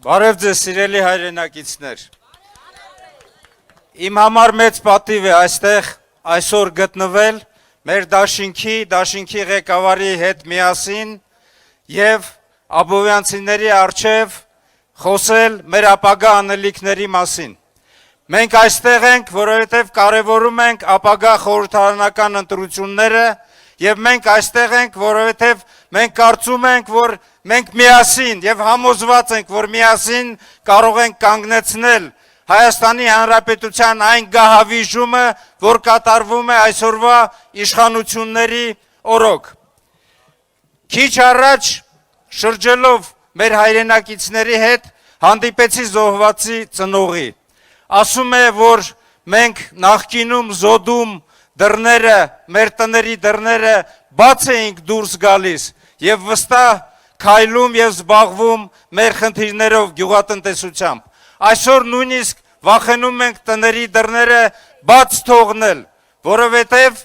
Բարև ձեզ սիրելի հայրենակիցներ, իմ համար մեծ պատիվ է այստեղ այսօր գտնվել մեր դաշինքի ղեկավարի հետ միասին և աբովյանցիների առջև խոսել մեր ապագա անելիքների մասին։ Մենք այստեղ ենք, որովհետև կարևորում ենք ապագա խորհրդարանական ընտրությունները և մենք այստեղ ենք, որովհետև մենք կարծում ենք, որ մենք միասին և համոզված ենք, որ միասին կարող ենք կանգնեցնել Հայաստանի Հանրապետության այն գահավիժումը, որ կատարվում է այսօրվա իշխանությունների օրոք։ Քիչ առաջ շրջելով մեր հայրենակիցների հետ հանդիպեցի զոհվածի ծնողի։ Ասում է, որ մենք նախկինում զոդում դռները, մեր տների դռները բաց էինք դուրս գալիս և վստահ քայլում և զբաղվում մեր խնդիրներով գյուղատնտեսությամբ։ Այսօր նույնիսկ վախենում ենք տների դռները բաց թողնել, որովհետև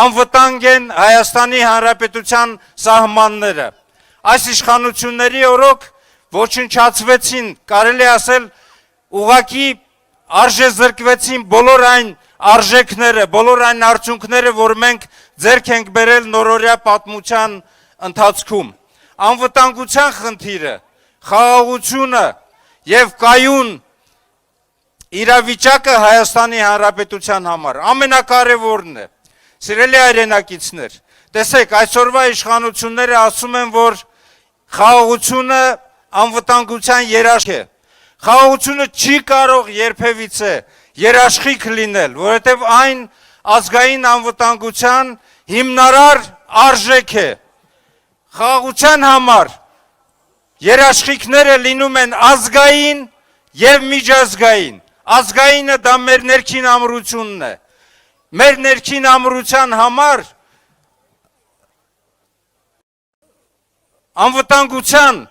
անվտանգ են Հայաստանի Հանրապետության սահմանները։ Այս իշխանությունների օրոք ոչնչացվեցին, կարելի ասել, ուղղակի արժեզրկվեցին բոլոր այն արժեքները, բոլոր այն արդյունքները, որ մենք ձեռք ենք բերել նորօրյա պատմության ընթացքում։ Անվտանգության խնդիրը, խաղաղությունը և կայուն իրավիճակը Հայաստանի Հանրապետության համար ամենակարևորն է։ Սիրելի հայրենակիցներ, տեսեք, այսօրվա իշխանությունները ասում են, որ խաղաղությունը անվտանգության երաշխիք է։ Խաղաղությունը չի կարող երբևիցե երաշխիք լինել, որովհետև այն ազգային անվտանգության հիմնարար արժեք է։ Խաղաղության համար երաշխիքները լինում են ազգային և միջազգային։ Ազգայինը դա մեր ներքին ամրությունն է։ Մեր ներքին ամրության համար անվտանգության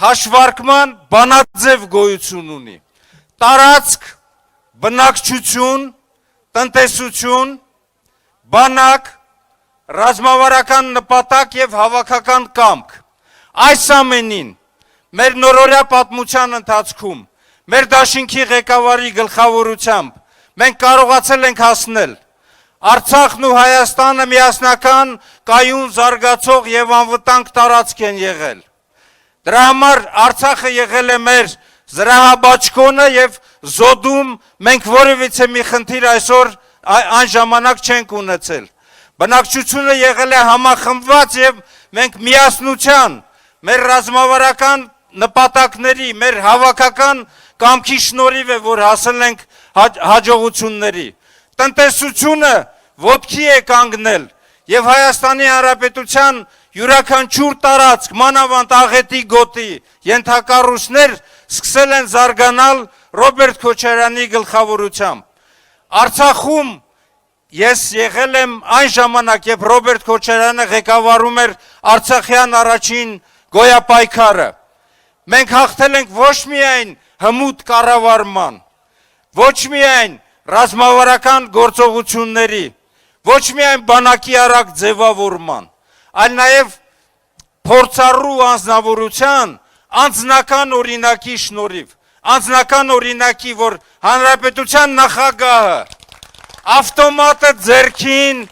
հաշվարկման բանաձև գոյություն ունի։ Տարածք, բնակչություն, տնտեսություն, բանակ, ռազմավարական նպատակ և հավաքական կամք։ Այս ամենին մեր նորօրյա պատմության ընթացքում, մեր դաշինքի ղեկավարի գլխավորությամբ մենք կարողացել ենք հասնել։ Արցախն ու Հայաստանը միասնական, կայուն, զարգացող և անվտանգ տարածք են եղել։ Դրա համար Արցախը եղել է մեր զրահաբաճկոնը և զոդում մենք որևիցե մի խնդիր այսօր այն ժամանակ չենք ունեցել։ Բնակչությունը եղել է համախմբված և մենք միասնության, մեր ռազմավարական նպատակների, մեր հավաքական կամքի շնորհիվ է, որ հասել ենք հաջողությունների։ Տնտեսությունը ոտքի է կանգնել և Հայաստանի Հանրապետության յուրաքանչյուր տարածք, մանավանդ Աղետի գոտի ենթակառույցներ սկսել են զարգանալ Ռոբերտ Քոչարյանի գլխավորությամբ։ Արցախում ես եղել եմ այն ժամանակ, երբ Ռոբերտ Քոչարյանը ղեկավարում էր Արցախյան առաջին գոյապայքարը։ Մենք հաղթել ենք ոչ միայն հմուտ կառավարման, ոչ միայն ռազմավարական գործողությունների, ոչ միայն բանակի արագ ձևավորման, այլ նաև փորձառու անձնավորության անձնական օրինակի շնորհիվ, անձնական օրինակի, որ հանրապետության նախագահը ավտոմատը ձեռքին,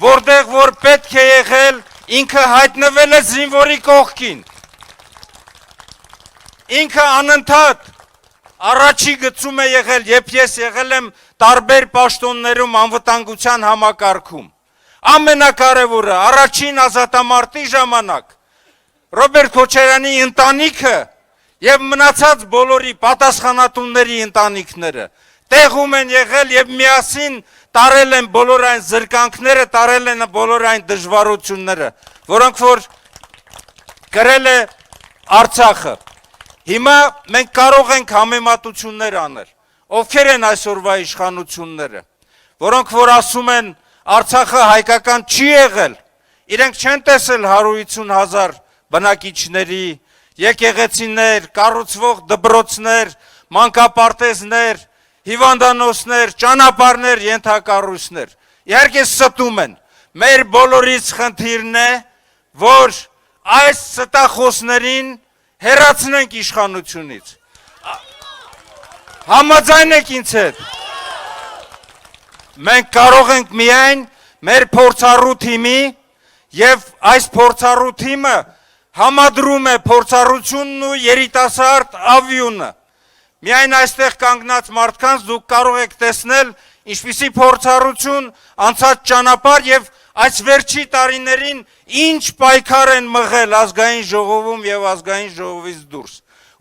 որտեղ որ պետք է եղել, ինքը հայտնվել է զինվորի կողքին։ Ինքը անընդհատ առաջի գծում է եղել, երբ ես եղել եմ տարբեր պաշտոններում անվտանգության համակարգում։ Ամենակարևորը, առաջին ազատամարտի ժամանակ Ռոբերտ Քոչարյանի ընտանիքը և մնացած բոլորի պատասխանատուների ընտանիքները տեղում են եղել և միասին տարել են բոլոր այն զրկանքները, տարել են բոլոր այն դժվարությունները, որոնք որ կրել է Արցախը։ Հիմա մենք կարող ենք համեմատություններ անել, ովքեր են այսօրվա իշխանությունները, որոնք որ ասում են Արցախը հայկական չի եղել, իրենք չեն տեսել 150,000 բնակիչների, եկեղեցիներ, կառուցվող դպրոցներ, մանկապարտեզներ, հիվանդանոցներ, ճանապարհներ, ենթակառույցներ։ Իհարկե ստում են։ Մեր բոլորից խնդիրն է, որ այս ստախոսներին հեռացնենք իշխանությունից։ Համաձայն եք ինձ հետ։ Մենք կարող ենք միայն մեր փորձառու թիմի եւ այս փորձառու թիմը համադրում է փորձառությունն ու երիտասարդ ավյունը։ Միայն այստեղ կանգնած մարդկանց դուք կարող եք տեսնել ինչպիսի փորձառություն, անցած ճանապարհ եւ այս վերջի տարիներին ինչ պայքար են մղել ազգային ժողովում եւ ազգային ժողովից դուրս։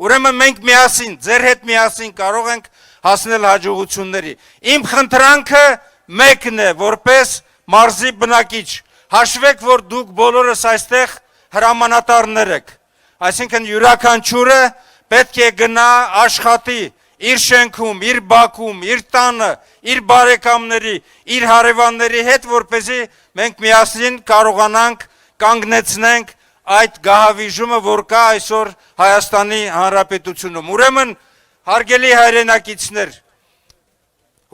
Ուրեմն մենք միասին, ձեր հետ միասին կարող ենք հասնել հաջողությունների։ Իմ խնդրանքը մեկն է, որպես մարզի բնակիչ, հաշվեք, որ դուք բոլորս այստեղ հրամանատարներ եք, այսինքն յուրաքանչյուրը պետք է գնա աշխատի իր շենքում, իր բակում, իր տանը, իր բարեկամների, իր հարևանների հետ, որպեսզի մենք միասին կարողանանք կանգնեցնենք այդ գահավիժումը, որ կա այսօր Հայաստանի Հանրապետությունում։ Ուրեմն, հարգելի հայրենակիցներ,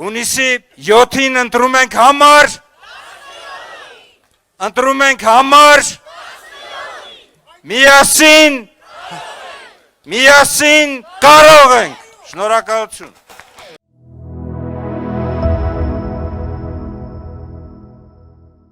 հունիսի 7-ին ընտրում ենք համար, միասին կարող ենք։ Շնորհակալություն։